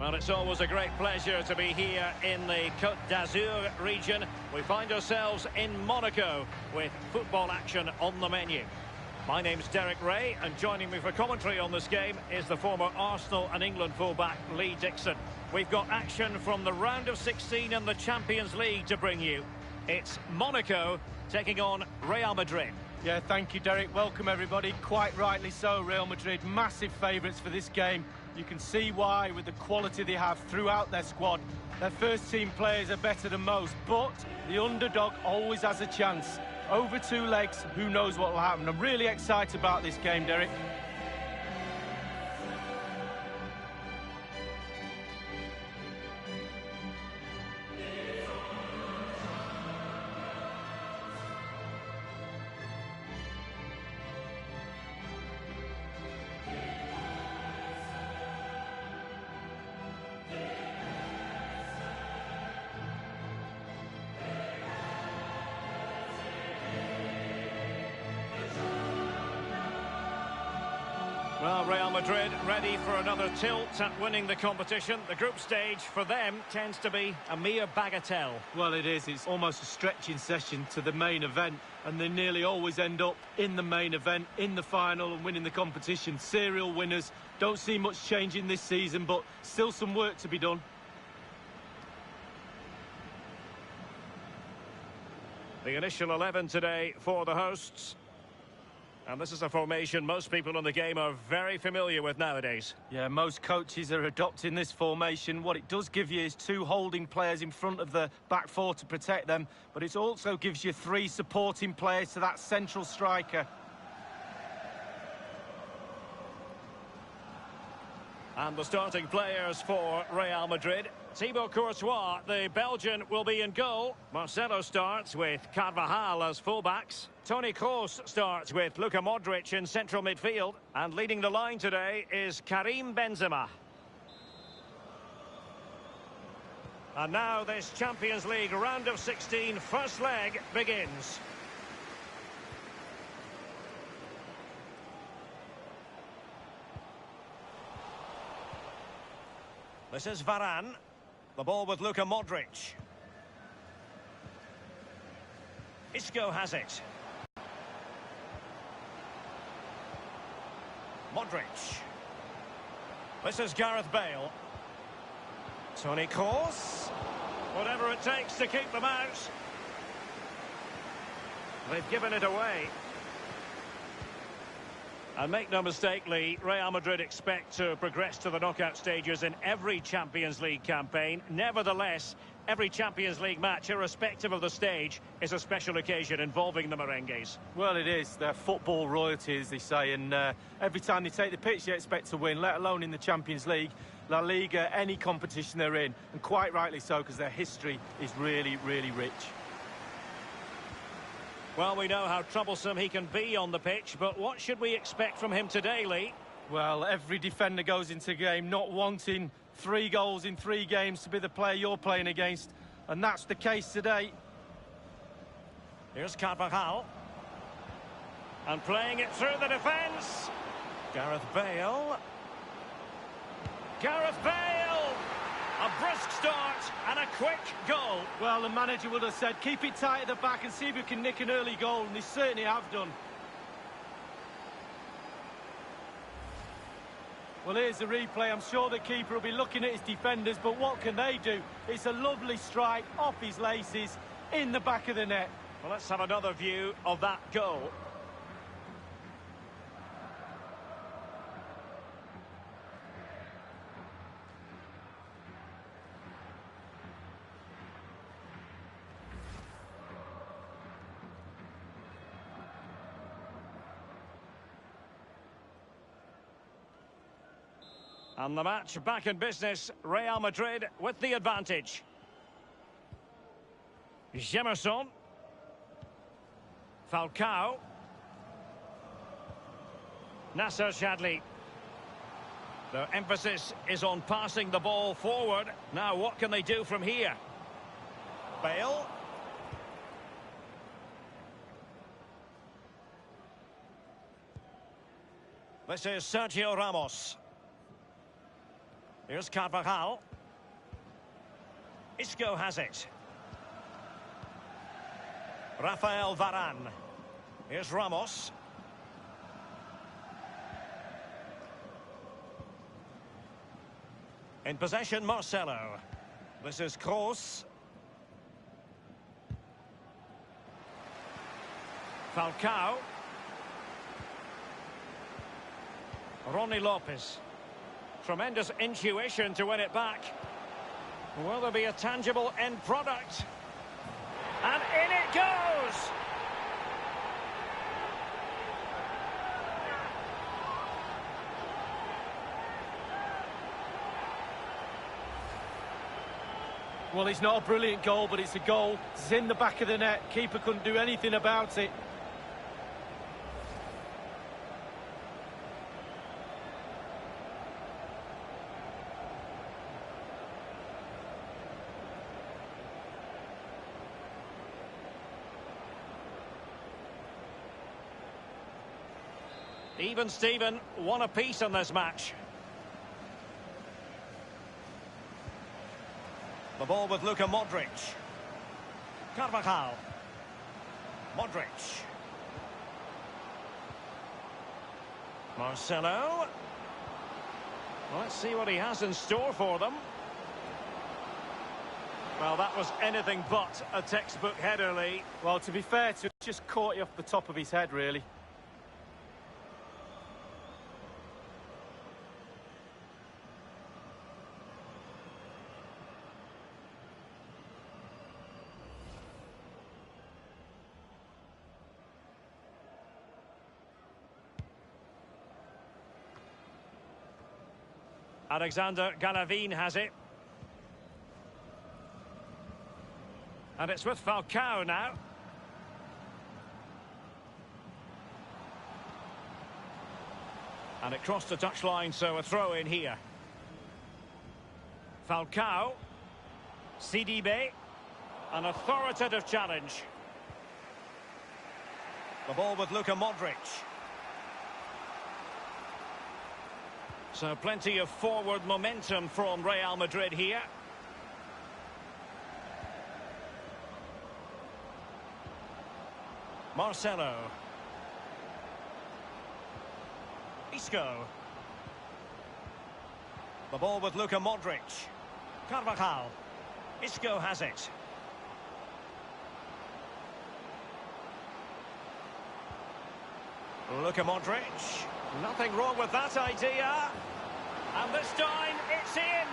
Well, it's always a great pleasure to be here in the Côte d'Azur region. We find ourselves in Monaco with football action on the menu. My name's Derek Ray, and joining me for commentary on this game is the former Arsenal and England fullback Lee Dixon. We've got action from the round of 16 in the Champions League to bring you. It's Monaco taking on Real Madrid. Yeah, thank you, Derek. Welcome, everybody. Quite rightly so, Real Madrid, massive favourites for this game. You can see why with the quality they have throughout their squad. Their first-team players are better than most, but the underdog always has a chance. Over two legs, who knows what will happen. I'm really excited about this game, Derek. Well, Real Madrid ready for another tilt at winning the competition. The group stage for them tends to be a mere bagatelle. Well, it is. It's almost a stretching session to the main event, and they nearly always end up in the main event, in the final, and winning the competition. Serial winners. Don't see much changing this season, but still some work to be done. The initial 11 today for the hosts. And this is a formation most people in the game are very familiar with nowadays. Yeah, most coaches are adopting this formation. What it does give you is two holding players in front of the back four to protect them, but it also gives you three supporting players to that central striker. And the starting players for Real Madrid. Thibaut Courtois, the Belgian, will be in goal. Marcelo starts with Carvajal as fullbacks. Toni Kroos starts with Luka Modric in central midfield. And leading the line today is Karim Benzema. And now this Champions League round of 16 first leg begins. This is Varane. The ball with Luka Modric. Isco has it. Modric. This is Gareth Bale. Toni Kroos. Whatever it takes to keep them out. They've given it away. And make no mistake, Lee, Real Madrid expect to progress to the knockout stages in every Champions League campaign. Nevertheless, every Champions League match, irrespective of the stage, is a special occasion involving the merengues. Well, it is. They're football royalty, as they say, and every time they take the pitch, they expect to win, let alone in the Champions League, La Liga, any competition they're in, and quite rightly so, because their history is really, really rich. Well, we know how troublesome he can be on the pitch, but what should we expect from him today, Lee? Well, every defender goes into a game not wanting 3 goals in 3 games to be the player you're playing against, and that's the case today. Here's Carvajal. And playing it through the defence. Gareth Bale. Gareth Bale! A brisk start and a quick goal. Well, the manager would have said, keep it tight at the back and see if you can nick an early goal, and they certainly have done. Well, here's the replay. I'm sure the keeper will be looking at his defenders, but what can they do? It's a lovely strike off his laces in the back of the net. Well, let's have another view of that goal. And the match back in business. Real Madrid with the advantage. Jemerson. Falcao. Nasser Chadli. Their emphasis is on passing the ball forward. Now what can they do from here? Bale. This is Sergio Ramos. Here's Carvajal. Isco has it. Rafael Varane. Here's Ramos. In possession, Marcelo. This is Kroos. Falcao. Ronnie Lopez. Tremendous intuition to win it back. Will there be a tangible end product? And in it goes! Well, it's not a brilliant goal, but it's a goal. It's in the back of the net. Keeper couldn't do anything about it. Even Steven, one apiece in this match. The ball with Luka Modric. Carvajal. Modric. Marcelo. Let's see what he has in store for them. Well, that was anything but a textbook header, Lee. Well, to be fair to him, just caught you off the top of his head, really. Alexander Galavin has it. And it's with Falcao now. And it crossed the touchline, so a throw in here. Falcao. CDB. An authoritative challenge. The ball with Luka Modric. So plenty of forward momentum from Real Madrid here. Marcelo. Isco. The ball with Luka Modric. Carvajal. Isco has it. Luka Modric. Nothing wrong with that idea. And this time, it's in.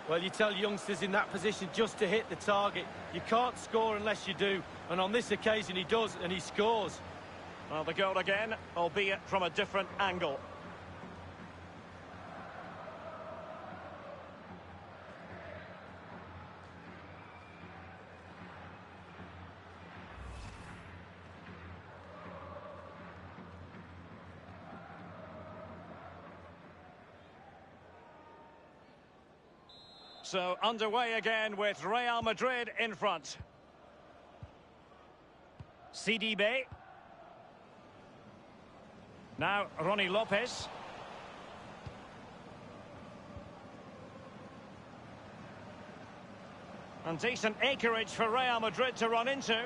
Well, you tell youngsters in that position just to hit the target. You can't score unless you do. And on this occasion, he does, and he scores. Well, the goal again, albeit from a different angle. So underway again with Real Madrid in front. CDB. Now Ronnie Lopez. And decent acreage for Real Madrid to run into.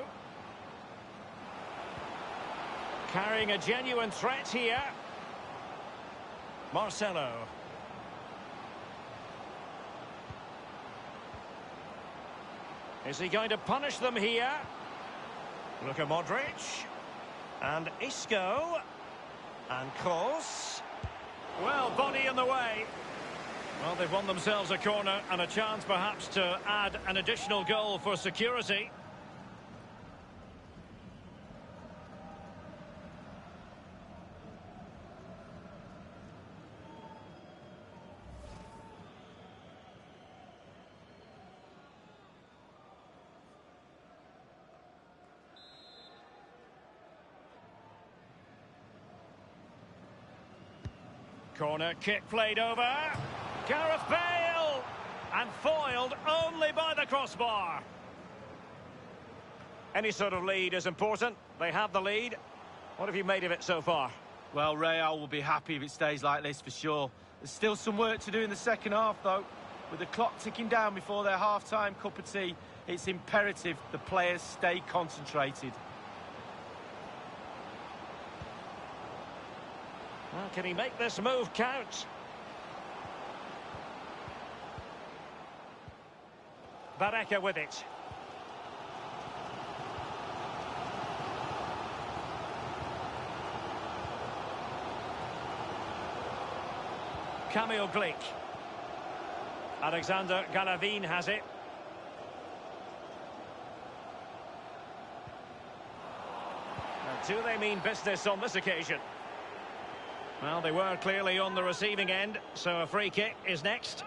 Carrying a genuine threat here. Marcelo. Is he going to punish them here? Luka Modric. And Isco. And Kroos. Well, body in the way. Well, they've won themselves a corner and a chance perhaps to add an additional goal for security. Corner kick played over. Gareth Bale! And foiled only by the crossbar. Any sort of lead is important. They have the lead. What have you made of it so far? Well, Real will be happy if it stays like this for sure. There's still some work to do in the second half, though. With the clock ticking down before their half-time cup of tea, it's imperative the players stay concentrated. Well, can he make this move count? Baraka with it. Kamil Glik. Alexander Galavin has it. And do they mean business on this occasion? Well, they were clearly on the receiving end, so a free kick is next.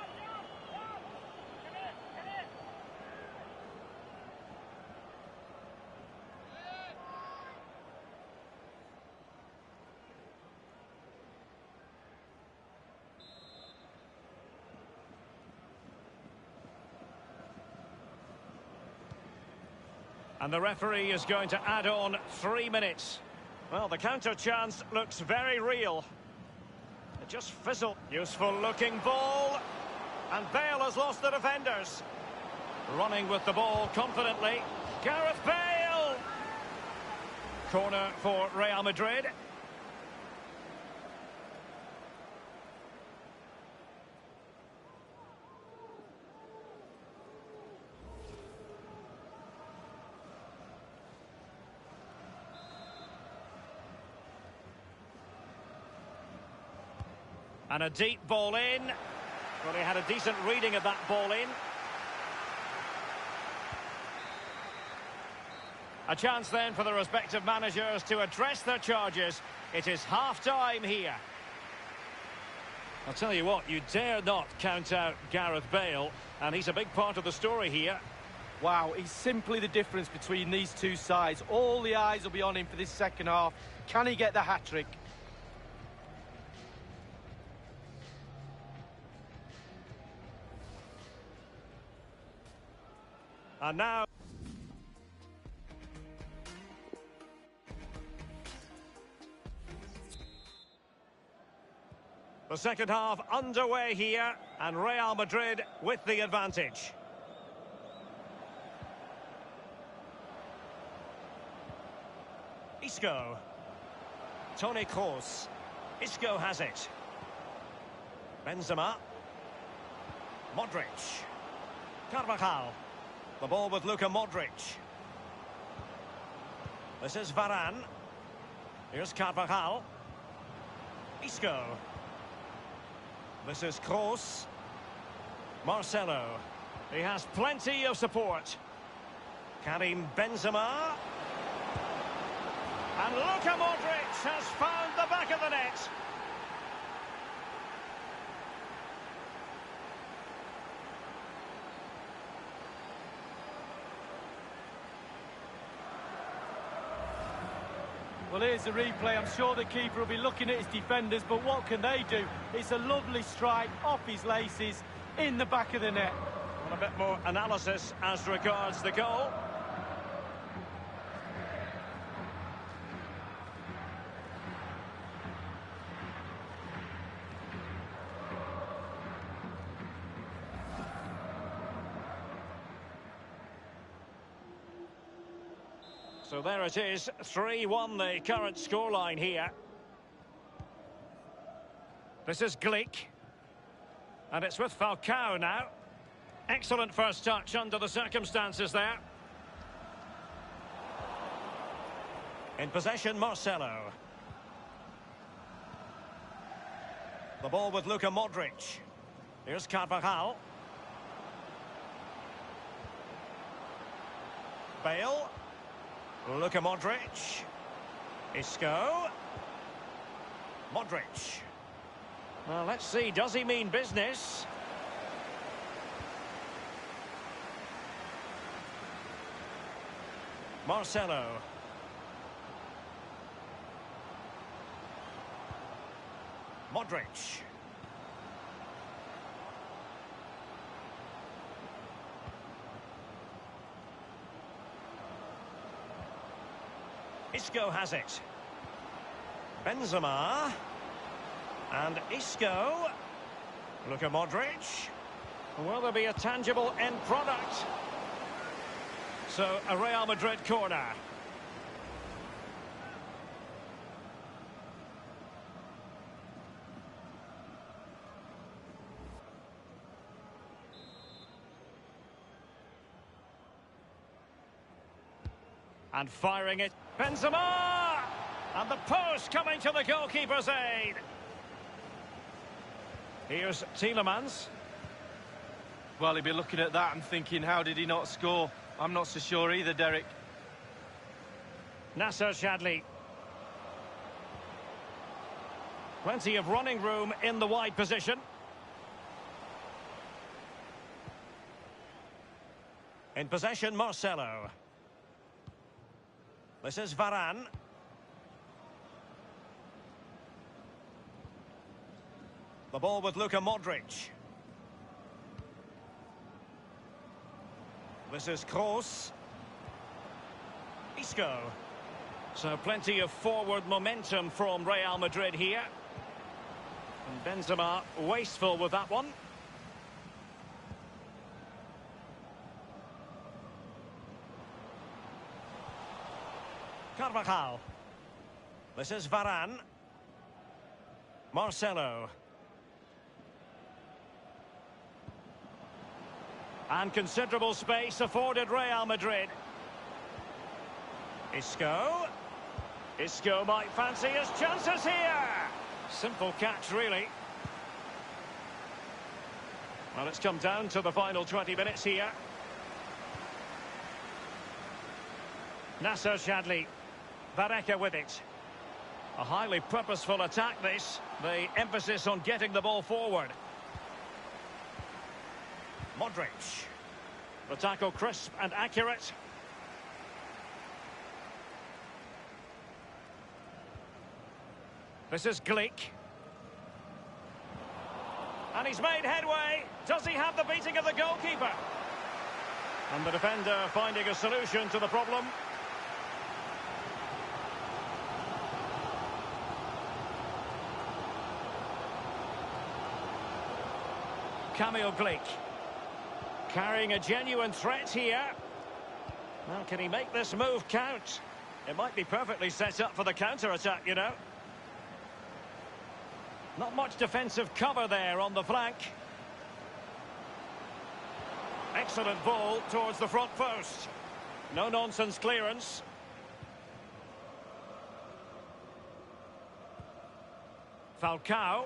And the referee is going to add on 3 minutes. Well, the counter chance looks very real. It just fizzled. Useful looking ball. And Bale has lost the defenders. Running with the ball confidently. Gareth Bale! Corner for Real Madrid. And a deep ball in. Well, he had a decent reading of that ball in. A chance then for the respective managers to address their charges. It is half-time here. I'll tell you what, you dare not count out Gareth Bale, and he's a big part of the story here. Wow, he's simply the difference between these two sides. All the eyes will be on him for this second half. Can he get the hat-trick? And now... the second half underway here, and Real Madrid with the advantage. Isco. Toni Kroos. Isco has it. Benzema. Modric. Carvajal. The ball with Luka Modric. This is Varane. Here's Carvajal. Isco. This is Kroos. Marcelo. He has plenty of support. Karim Benzema. And Luka Modric has found the back of the net. Well, here's the replay. I'm sure the keeper will be looking at his defenders, but what can they do? It's a lovely strike off his laces in the back of the net. Well, a bit more analysis as regards the goal. So there it is, 3-1 the current scoreline here. This is Glik. And it's with Falcao now. Excellent first touch under the circumstances there. In possession, Marcelo. The ball with Luka Modric. Here's Carvajal. Bale. Luka Modric. Isco. Modric. Well, let's see, does he mean business? Marcelo. Modric. Isco has it. Benzema. And Isco. Luka Modric. Will there be a tangible end product? So, a Real Madrid corner. And firing it. Benzema! And the post coming to the goalkeeper's aid. Here's Tielemans. Well, he'd be looking at that and thinking, how did he not score? I'm not so sure either, Derek. Nasser Chadli. Plenty of running room in the wide position. In possession, Marcelo. This is Varane. The ball with Luka Modric. This is Kroos. Isco. So plenty of forward momentum from Real Madrid here. And Benzema wasteful with that one. Carvajal. This is Varane. Marcelo. And considerable space afforded Real Madrid. Isco. Isco might fancy his chances here. Simple catch, really. Well, it's come down to the final 20 minutes here. Nasser Chadli. Bareka with it. A highly purposeful attack, this. The emphasis on getting the ball forward. Modric. The tackle crisp and accurate. This is Glick. And he's made headway. Does he have the beating of the goalkeeper? And the defender finding a solution to the problem. Kamil Glick. Carrying a genuine threat here. Well, can he make this move count? It might be perfectly set up for the counter-attack, you know. Not much defensive cover there on the flank. Excellent ball towards the front post. No-nonsense clearance. Falcao.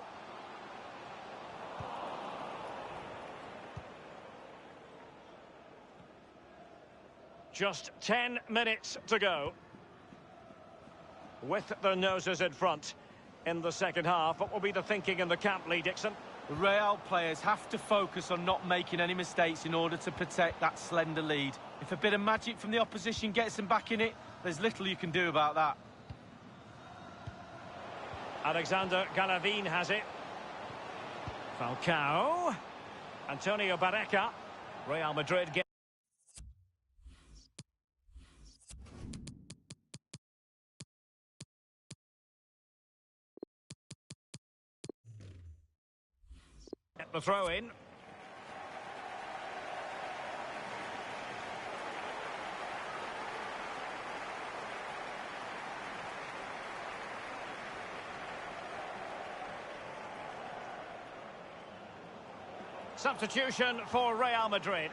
Just 10 minutes to go. With their noses in front in the second half. What will be the thinking in the camp, Lee Dixon? The Real players have to focus on not making any mistakes in order to protect that slender lead. If a bit of magic from the opposition gets them back in it, there's little you can do about that. Alexander Galavin has it. Falcao. Antonio Barreca. Real Madrid get the throw in. Substitution for Real Madrid.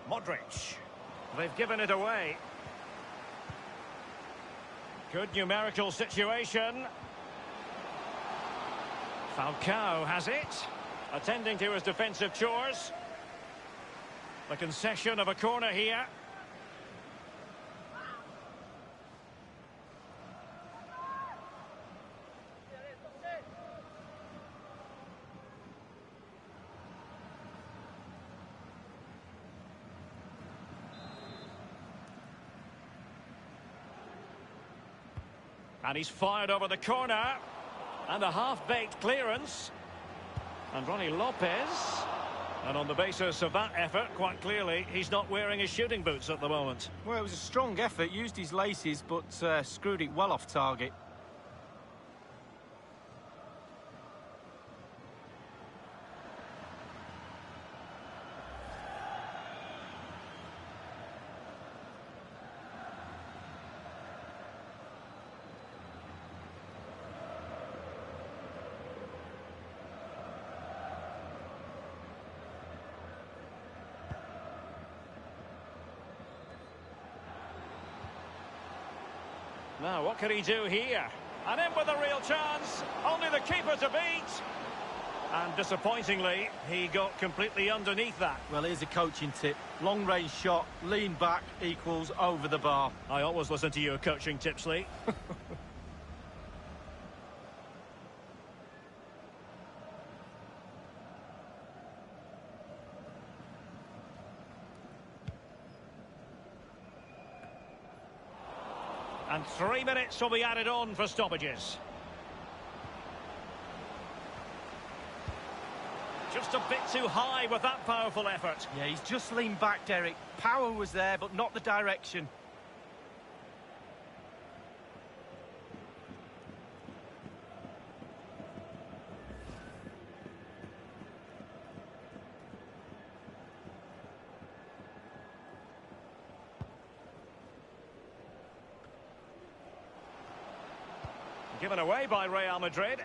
Modric. They've given it away. Good numerical situation. Falcao has it. Attending to his defensive chores. The concession of a corner here. And he's fired over the corner. And a half-baked clearance. And Ronnie Lopez. And on the basis of that effort, quite clearly, he's not wearing his shooting boots at the moment. Well, it was a strong effort, used his laces, but screwed it well off target. Now, what can he do here? And in with a real chance. Only the keeper to beat. And disappointingly, he got completely underneath that. Well, here's a coaching tip. Long-range shot, lean back equals over the bar. I always listen to your coaching tips, Lee. And 3 minutes will be added on for stoppages. Just a bit too high with that powerful effort. Yeah, he's just leaned back, Derek. Power was there, but not the direction. Given away by Real Madrid.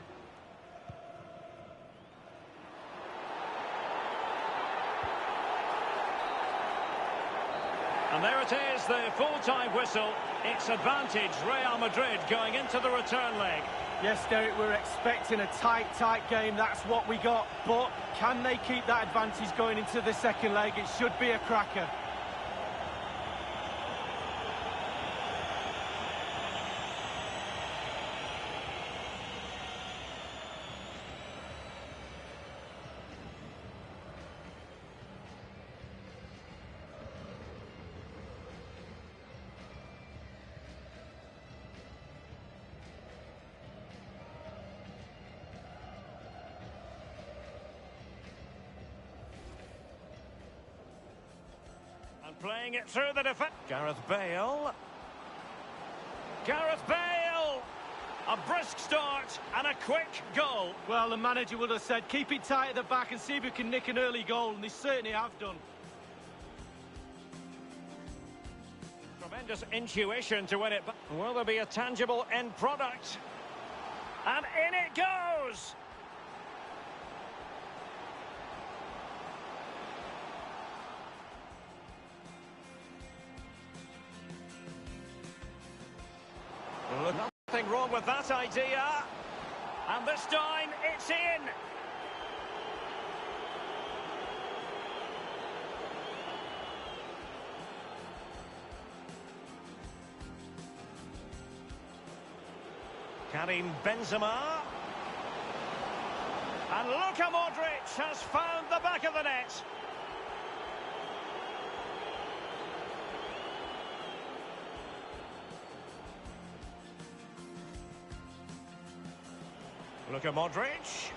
And there it is, the full-time whistle. It's advantage Real Madrid going into the return leg. Yes, Derek, we're expecting a tight game. That's what we got. But can they keep that advantage going into the second leg? It should be a cracker. And playing it through the defense. Gareth Bale. Gareth Bale! A brisk start and a quick goal. Well, the manager would have said, keep it tight at the back and see if we can nick an early goal, and they certainly have done. Tremendous intuition to win it. But will there be a tangible end product? And in it goes! Look, nothing wrong with that idea. And this time, it's in. Karim Benzema. And Luka Modric has found the back of the net. Luka Modric.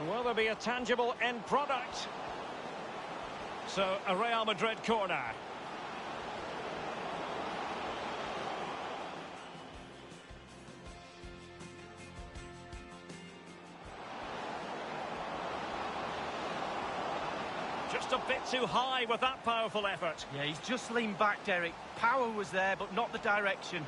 Will there be a tangible end product? So, a Real Madrid corner. Just a bit too high with that powerful effort. Yeah, he's just leaned back, Derek. Power was there, but not the direction.